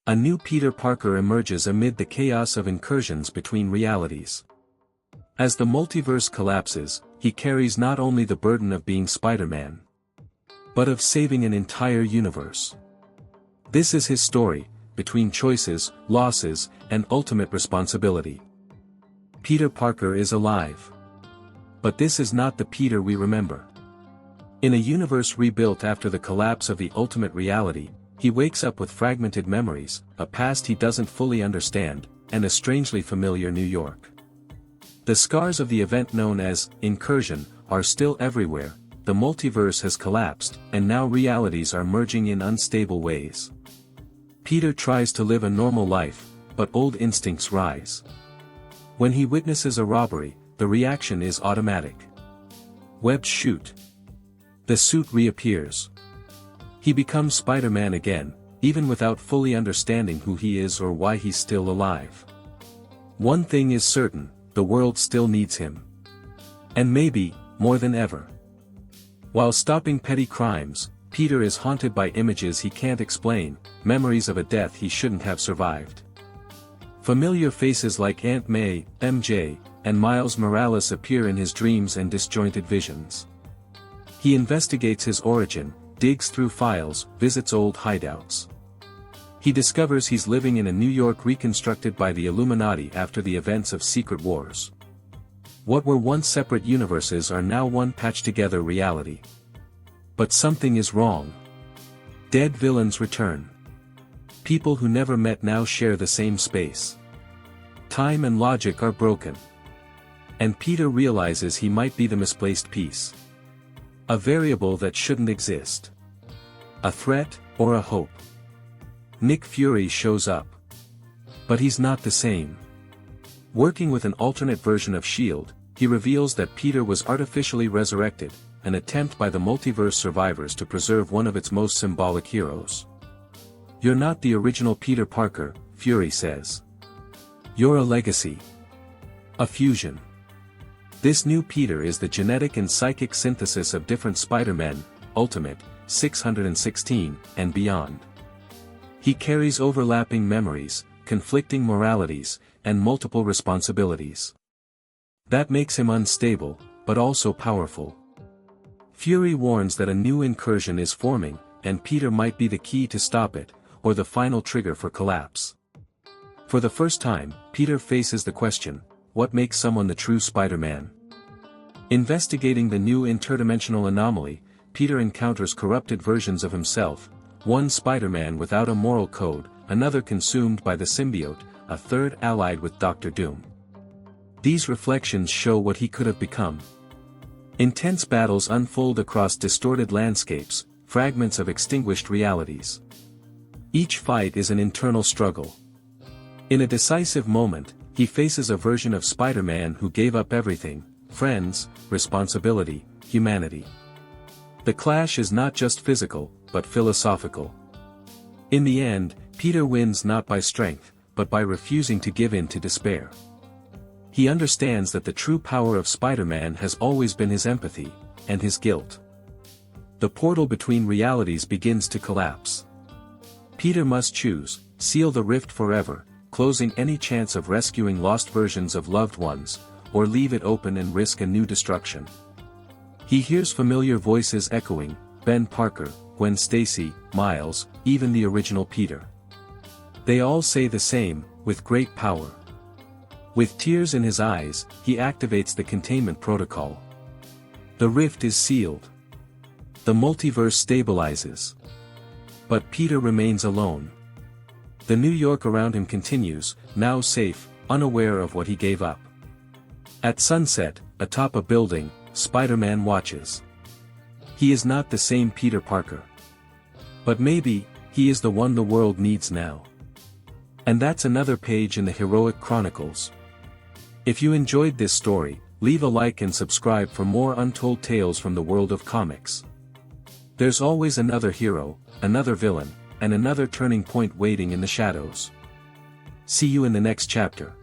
A new Peter Parker emerges amid the chaos of incursions between realities. As the multiverse collapses, he carries not only the burden of being Spider-Man, but of saving an entire universe. This is his story, between choices, losses, and ultimate responsibility. Peter Parker is alive. But this is not the Peter we remember. In a universe rebuilt after the collapse of the ultimate reality, he wakes up with fragmented memories, a past he doesn't fully understand, and a strangely familiar New York. The scars of the event known as incursion are still everywhere. The multiverse has collapsed, and now realities are merging in unstable ways. Peter tries to live a normal life, but old instincts rise. When he witnesses a robbery, the reaction is automatic. Webbed shoot. The suit reappears. He becomes Spider-Man again, even without fully understanding who he is or why he's still alive. One thing is certain, the world still needs him. And maybe, more than ever. While stopping petty crimes, Peter is haunted by images he can't explain, memories of a death he shouldn't have survived. Familiar faces like Aunt May, MJ, and Miles Morales appear in his dreams and disjointed visions. He investigates his origin, digs through files, visits old hideouts. He discovers he's living in a New York reconstructed by the Illuminati after the events of Secret Wars. What were once separate universes are now one patched-together reality. But something is wrong. Dead villains return. People who never met now share the same space. Time and logic are broken. And Peter realizes he might be the misplaced piece. A variable that shouldn't exist. A threat, or a hope. Nick Fury shows up. But he's not the same. Working with an alternate version of S.H.I.E.L.D., he reveals that Peter was artificially resurrected, an attempt by the multiverse survivors to preserve one of its most symbolic heroes. "You're not the original Peter Parker," Fury says. "You're a legacy. A fusion. This new Peter is the genetic and psychic synthesis of different Spider-Men, Ultimate, 616, and beyond. He carries overlapping memories, conflicting moralities, and multiple responsibilities. That makes him unstable, but also powerful. Fury warns that a new incursion is forming, and Peter might be the key to stop it, or the final trigger for collapse. For the first time, Peter faces the question, what makes someone the true Spider-Man? Investigating the new interdimensional anomaly, Peter encounters corrupted versions of himself, one Spider-Man without a moral code, another consumed by the symbiote, a third allied with Dr. Doom. These reflections show what he could have become. Intense battles unfold across distorted landscapes, fragments of extinguished realities. Each fight is an internal struggle. In a decisive moment, he faces a version of Spider-Man who gave up everything: friends, responsibility, humanity. The clash is not just physical, but philosophical. In the end, Peter wins not by strength, but by refusing to give in to despair. He understands that the true power of Spider-Man has always been his empathy, and his guilt. The portal between realities begins to collapse. Peter must choose: seal the rift forever, closing any chance of rescuing lost versions of loved ones, or leave it open and risk a new destruction. He hears familiar voices echoing: Ben Parker, Gwen Stacy, Miles, even the original Peter. They all say the same: with great power. With tears in his eyes, he activates the containment protocol. The rift is sealed. The multiverse stabilizes. But Peter remains alone. The New York around him continues, now safe, unaware of what he gave up. At sunset, atop a building, Spider-Man watches. He is not the same Peter Parker. But maybe, he is the one the world needs now. And that's another page in the Heroic Chronicles. If you enjoyed this story, leave a like and subscribe for more untold tales from the world of comics. There's always another hero, another villain, and another turning point waiting in the shadows. See you in the next chapter.